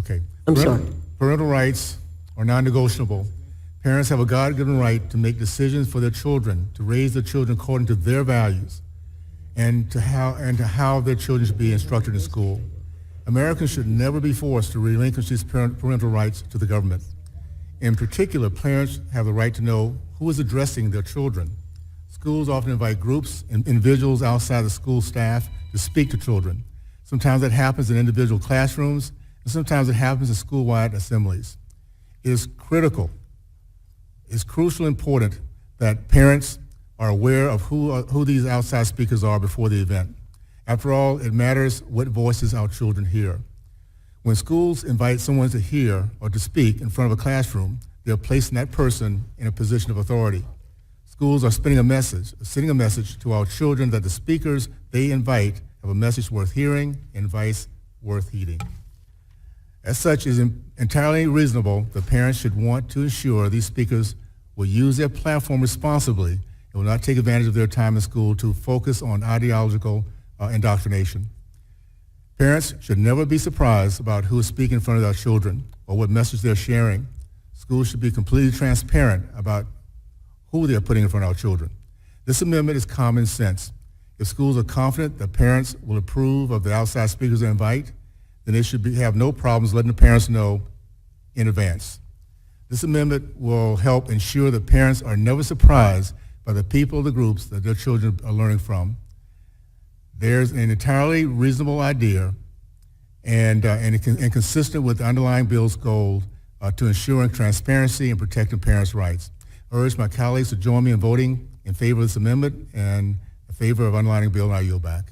Okay. I'm sorry. Parental rights are non-negotiable. Parents have a God-given right to make decisions for their children, to raise their children according to their values, and to how their children should be instructed in school. Americans should never be forced to relinquish these parental rights to the government. In particular, parents have the right to know who is addressing their children. Schools often invite groups and individuals outside the school staff to speak to children. Sometimes that happens in individual classrooms, and sometimes it happens in school-wide assemblies. It is critical, it's crucially important that parents are aware of who these outside speakers are before the event. After all, it matters what voices our children hear. When schools invite someone to hear or to speak in front of a classroom, they are placing that person in a position of authority. Schools are sending a message to our children that the speakers they invite have a message worth hearing and advice worth heeding. As such, it is entirely reasonable that parents should want to ensure these speakers will use their platform responsibly and will not take advantage of their time in school to focus on ideological indoctrination. Parents should never be surprised about who is speaking in front of their children or what message they're sharing. Schools should be completely transparent about who they are putting in front of our children. This amendment is common sense. If schools are confident that parents will approve of the outside speakers they invite, then they should have no problems letting the parents know in advance. This amendment will help ensure that parents are never surprised by the people or the groups that their children are learning from. There's an entirely reasonable idea and consistent with the underlying bill's goal to ensuring transparency and protecting parents' rights. I urge my colleagues to join me in voting in favor of this amendment and in favor of underlining the bill, and I yield back.